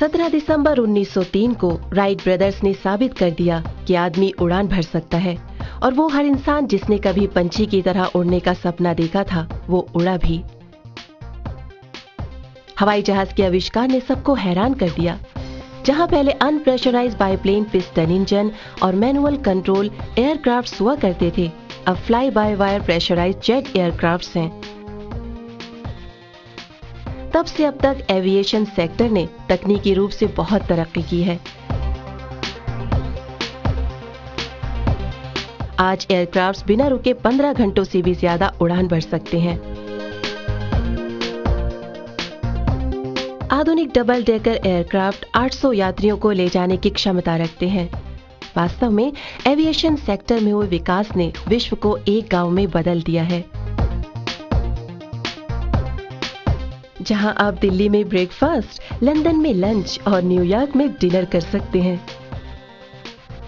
17 दिसंबर 1903 को Wright brothers ने साबित कर दिया कि आदमी उड़ान भर सकता है, और वो हर इंसान जिसने कभी पंछी की तरह उड़ने का सपना देखा था वो उड़ा भी। हवाई जहाज के आविष्कार ने सबको हैरान कर दिया। जहां पहले अनप्रेशराइज्ड बाईप्लेन पिस्टन इंजन और मैनुअल कंट्रोल एयरक्राफ्ट हुआ करते थे, अब fly by wire pressurised jet aircraft हैं। तब से अब तक एविएशन सेक्टर ने तकनीकी रूप से बहुत तरक्की की है। आज एयरक्राफ्ट बिना रुके 15 घंटों से भी ज्यादा उड़ान भर सकते हैं। आधुनिक डबल डेकर एयरक्राफ्ट 800 यात्रियों को ले जाने की क्षमता रखते हैं। वास्तव में एविएशन सेक्टर में हुए विकास ने विश्व को एक गांव में बदल दिया है। जहां आप दिल्ली में ब्रेकफास्ट, लंदन में लंच और न्यूयॉर्क में डिनर कर सकते हैं।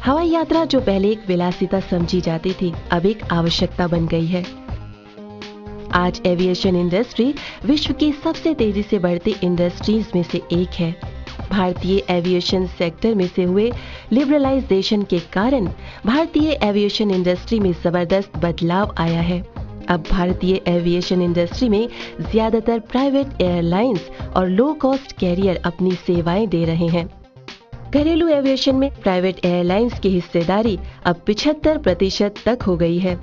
हवाई यात्रा जो पहले एक विलासिता समझी जाती थी, अब एक आवश्यकता बन गई है। आज एविएशन इंडस्ट्री विश्व की सबसे तेजी से बढ़ती इंडस्ट्रीज में से एक है। भारतीय एविएशन सेक्टर में से हुए लिबरलाइजेशन के कारण भारतीय एविएशन इंडस्ट्री में जबरदस्त बदलाव आया है। अब भारतीय एविएशन इंडस्ट्री में ज्यादातर प्राइवेट एयरलाइंस और लो कॉस्ट कैरियर अपनी सेवाएं दे रहे हैं। घरेलू एविएशन में प्राइवेट एयरलाइंस की हिस्सेदारी अब 75% तक हो गई है।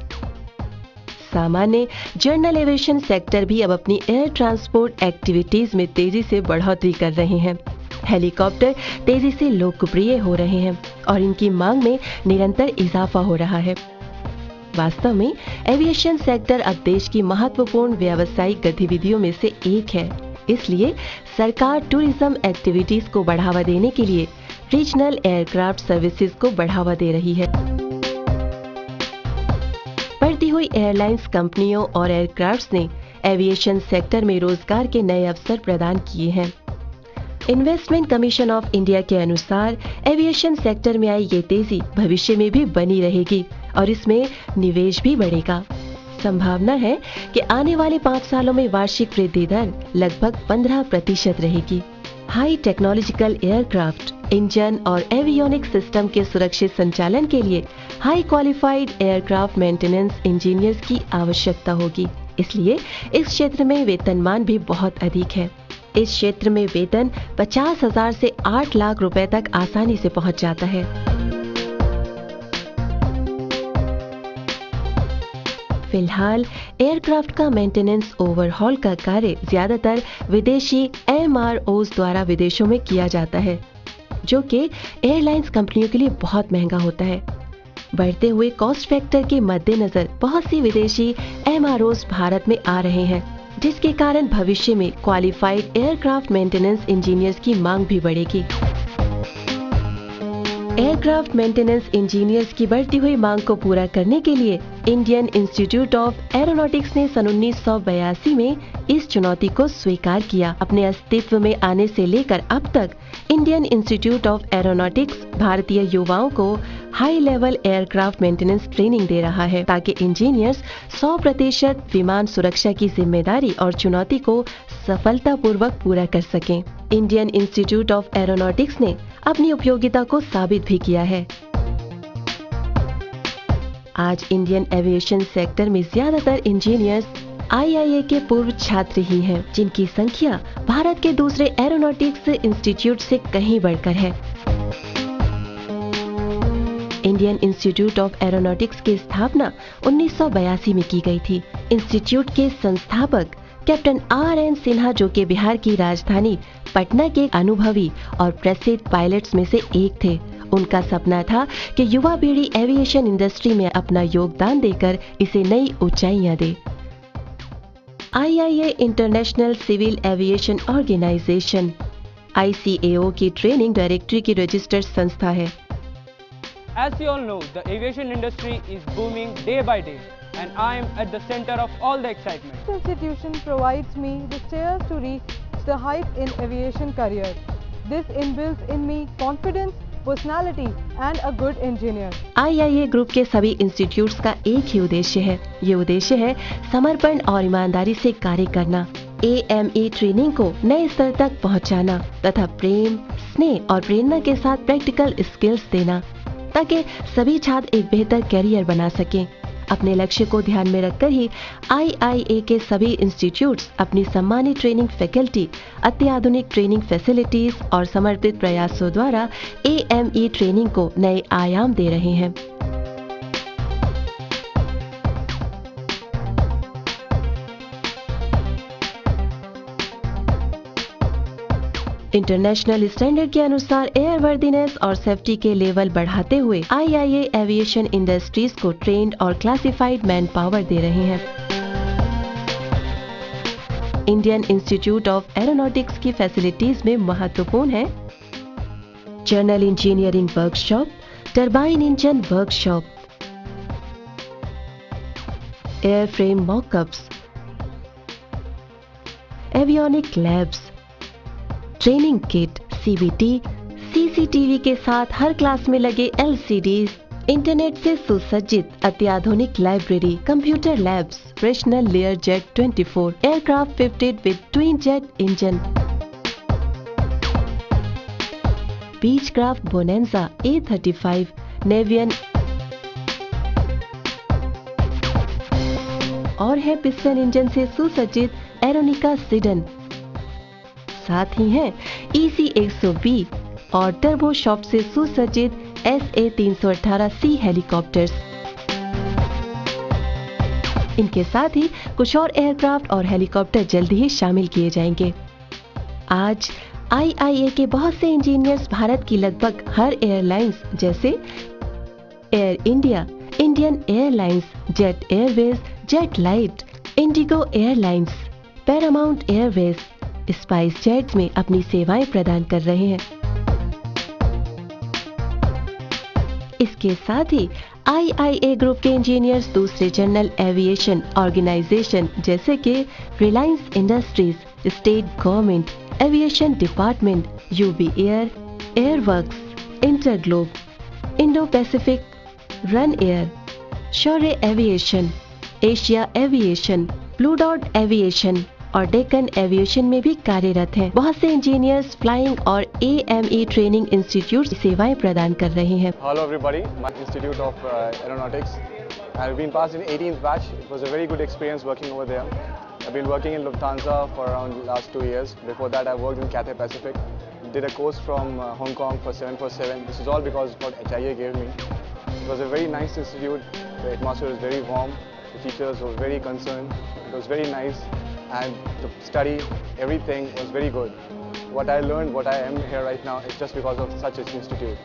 सामान्य जनरल एविएशन सेक्टर भी अब अपनी एयर ट्रांसपोर्ट एक्टिविटीज में तेजी से बढ़ोतरी कर रहे हैं। हेलीकॉप्टर तेजी से लोकप्रिय हो रहे हैं और इनकी मांग में निरंतर इजाफा हो रहा है। वास्तव में एविएशन सेक्टर अब देश की महत्वपूर्ण व्यावसायिक गतिविधियों में से एक है। इसलिए सरकार टूरिज्म एक्टिविटीज को बढ़ावा देने के लिए रीजनल एयरक्राफ्ट सर्विसेज को बढ़ावा दे रही है। बढ़ती हुई एयरलाइंस कंपनियों और एयरक्राफ्ट्स ने एविएशन सेक्टर में रोजगार के नए अवसर प्रदान किए हैं। इन्वेस्टमेंट कमीशन ऑफ इंडिया के अनुसार एविएशन सेक्टर में आई ये तेजी भविष्य में भी बनी रहेगी और इसमें निवेश भी बढ़ेगा। संभावना है कि आने वाले 5 सालों में वार्षिक वृद्धि दर लगभग 15% रहेगी। हाई टेक्नोलॉजिकल एयरक्राफ्ट, इंजन और एवियोनिक सिस्टम के सुरक्षित संचालन के लिए high qualified aircraft maintenance engineers की आवश्यकता होगी। इसलिए इस क्षेत्र में वेतनमान भी बहुत अधिक है। इस क्षेत्र में वेतन 50,000 से 8 लाख रुपए तक आसानी से पहुंच जाता है। फिलहाल एयरक्राफ्ट का मेंटेनेंस ओवरहॉल का कार्य ज्यादातर विदेशी MROs द्वारा विदेशों में किया जाता है, जो कि एयरलाइंस कंपनियों के लिए बहुत महंगा होता है। बढ़ते हुए कॉस्ट फैक्टर के मद्देनजर बहुत सी विदेशी MROs भारत में आ रहे हैं, जिसके कारण भविष्य में क्वालिफाइड एयरक्राफ्ट मेंटेनेंस इंजीनियर्स की मांग भी बढ़ेगी। एयरक्राफ्ट मेंटेनेंस इंजीनियर्स की बढ़ती हुई मांग को पूरा करने के लिए इंडियन इंस्टीट्यूट ऑफ एरोनॉटिक्स ने सन 1982 में इस चुनौती को स्वीकार किया। अपने अस्तित्व में आने से लेकर अब तक इंडियन इंस्टीट्यूट ऑफ एरोनॉटिक्स भारतीय युवाओं को high level aircraft maintenance training दे रहा है, ताकि इंजीनियर्स 100% विमान सुरक्षा की जिम्मेदारी और चुनौती को सफलतापूर्वक पूरा कर सकें। इंडियन इंस्टीट्यूट ऑफ एरोनॉटिक्स ने अपनी उपयोगिता को साबित भी किया है। आज इंडियन एविएशन सेक्टर में ज्यादातर इंजीनियर्स IIA के पूर्व छात्र ही हैं, जिनकी संख्या भारत के दूसरे एरोनॉटिक्स इंस्टीट्यूट से कहीं बढ़कर है। इंडियन इंस्टीट्यूट ऑफ एरोनॉटिक्स की स्थापना 1982 में की गई थी। इंस्टीट्यूट के संस्थापक कैप्टन RN सिन्हा, जो कि बिहार की राजधानी पटना के अनुभवी और प्रसिद्ध पायलट्स में से एक थे। उनका सपना था कि युवा पीढ़ी एविएशन इंडस्ट्री में अपना योगदान देकर इसे नई ऊंचाइयां दे। IIA international civil aviation organisation ICAO की ट्रेनिंग डायरेक्टरी की रजिस्टर्ड संस्था है। As you all know, the aviation industry is booming day by day, and I am at the center of all the excitement. This institution provides me the stairs to reach the heights in aviation career. This inbuilds in me confidence, personality, and a good engineer. IIA group के सभी institutes का एक ही उद्देश्य है। ये उद्देश्य है समर्पण और ईमानदारी से कार्य करना। AME ट्रेनिंग को नए स्तर तक पहुंचाना तथा प्रेम, स्नेह और प्रेरणा के साथ प्रैक्टिकल स्किल्स देना, ताकि सभी छात्र एक बेहतर करियर बना सकें। अपने लक्ष्य को ध्यान में रखकर ही IIA के सभी इंस्टीट्यूट्स अपनी सम्मानित ट्रेनिंग फैकल्टी, अत्याधुनिक ट्रेनिंग फैसिलिटीज और समर्पित प्रयासों द्वारा AME ट्रेनिंग को नए आयाम दे रहे हैं। इंटरनेशनल स्टैंडर्ड के अनुसार एयरवर्दीनेस और सेफ्टी के लेवल बढ़ाते हुए IIA एविएशन इंडस्ट्रीज को ट्रेंड और क्लासिफाइड मैन पावर दे रहे हैं। इंडियन इंस्टीट्यूट ऑफ एरोनॉटिक्स की फैसिलिटीज में महत्वपूर्ण है general engineering workshop, turbine engine workshop, airframe mockups, avionic labs, training kit, CBT, CCTV के साथ हर क्लास में लगे LCDs, इंटरनेट से सुसज्जित अत्याधुनिक library, computer labs, Fresnel layer jet 24, aircraft fitted with twin jet engine, Beechcraft bonanza A35, नेवियन और है piston engine से सुसज्जित एरोनिका सिडन। साथ ही हैं EC 120 और टर्बो शॉप से सुसज्जित SA 318C हेलीकॉप्टर्स। इनके साथ ही कुछ और एयरक्राफ्ट और हेलीकॉप्टर जल्दी ही शामिल किए जाएंगे। आज IIA के बहुत से इंजीनियर्स भारत की लगभग हर एयरलाइंस जैसे Air India, Indian Airlines, Jet Airways, Jet Lite, IndiGo Airlines, Paramount Airways, Spice Jets में अपनी सेवाएं प्रदान कर रहे हैं। इसके साथ ही IIA ग्रुप के इंजीनियर्स दूसरे जनरल एविएशन ऑर्गेनाइजेशन जैसे कि Reliance Industries, state government aviation department, UB Air, Airworks, InterGlobe, Indo Pacific, Run Air, Shaurya Aviation, Asia Aviation, Blue Dot Aviation और डेक्कन एविएशन में भी कार्यरत हैं। बहुत से इंजीनियर्स फ्लाइंग और AME ट्रेनिंग इंस्टीट्यूट सेवाएं प्रदान कर रहे हैं। Hello everybody, my Institute of Aeronautics. I've been passed in 18th batch. It was a very good experience working over there. I've been working in Lufthansa for around the last 2 years. Before that, I worked in Cathay Pacific. Did a course from Hong Kong for 747. This is all because what HIA gave me. It was a very nice institute. The atmosphere was very warm. The teachers were very concerned. It was very nice. And the study, everything was very good. What I learned, what I am here right now is just because of such an institute.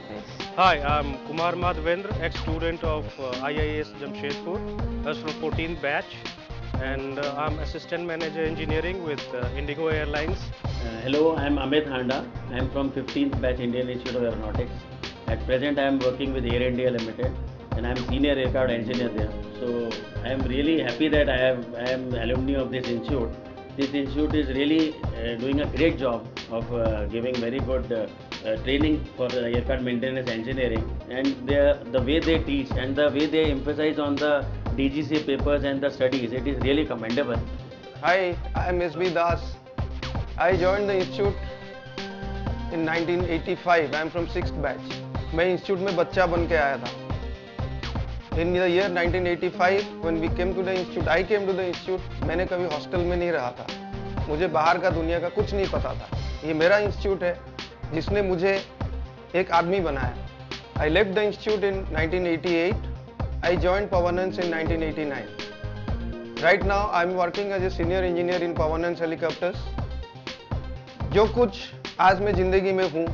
Hi, I'm Kumar Madhavendra, ex-student of IIS Jamshedpur. I was from 14th batch and I'm Assistant Manager Engineering with Indigo Airlines. Hello, I'm Amit Handa. I'm from 15th batch Indian Institute of Aeronautics. At present, I am working with Air India Limited and I'm Senior Aircraft Engineer there. So I am really happy that I am alumni of this institute. This institute is really doing a great job of giving very good training for aircraft maintenance engineering, and the way they teach and the way they emphasize on the DGC papers and the studies, it is really commendable. Hi, I am SB Das. I joined the institute in 1985. I am from 6th batch. मैं institute में बच्चा बन के आया था. In the year 1985, when we came to the institute, I came to the institute. मैंने कभी hostel में नहीं रहा था. मुझे बाहर का दुनिया का कुछ नहीं पता था. ये मेरा इंस्टीट्यूट है जिसने मुझे एक आदमी बनाया. I left the institute in 1988. I joined Pavanance in 1989. Right now, I am working as a senior engineer in Pavanance helicopters. जो कुछ आज मैं जिंदगी में हूँ,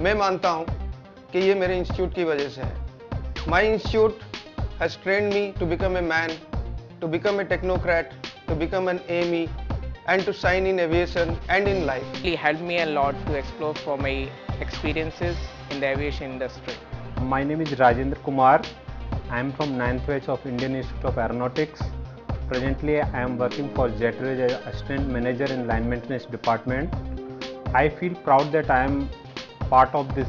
मैं मानता हूँ कि ये मेरे इंस्टीट्यूट की वजह से है. My institute has trained me to become a man, to become a technocrat, to become an AME, and to shine in aviation and in life. It helped me a lot to explore for my experiences in the aviation industry. My name is Rajendra Kumar. I am from 9th batch of Indian Institute of Aeronautics. Presently, I am working for JetRail as Assistant Manager in Line Maintenance Department. I feel proud that I am part of this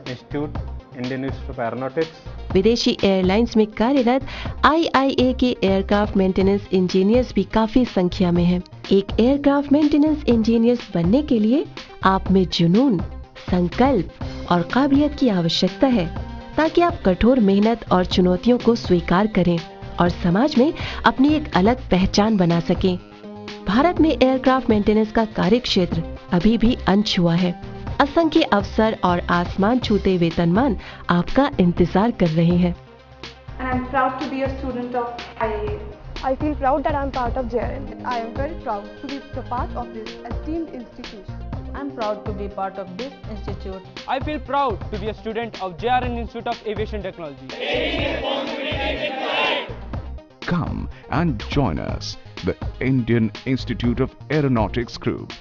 institute, Indian Institute of Aeronautics. विदेशी airlines में कार्यरत IIA के aircraft maintenance engineers भी काफी संख्या में हैं। एक एयरक्राफ्ट मेंटेनेंस इंजीनियर बनने के लिए आप में जुनून, संकल्प और काबिलियत की आवश्यकता है, ताकि आप कठोर मेहनत और चुनौतियों को स्वीकार करें और समाज में अपनी एक अलग पहचान बना सकें। भारत में एयरक्राफ्ट मेंटेनेंस का कार्य क्षेत्र अभी भी अनछुआ है। असंख्य अवसर और आसमान छूते वेतनमान आपका इंतजार कर रहे हैं। And I'm proud to be a student of IAS. I feel proud that I am part of JRM. I am very proud to be the part of this esteemed institution. I'm proud to be part of this institute. I feel proud to be a student of JRN Institute of Aviation Technology. Come and join us, the Indian Institute of Aeronautics Group.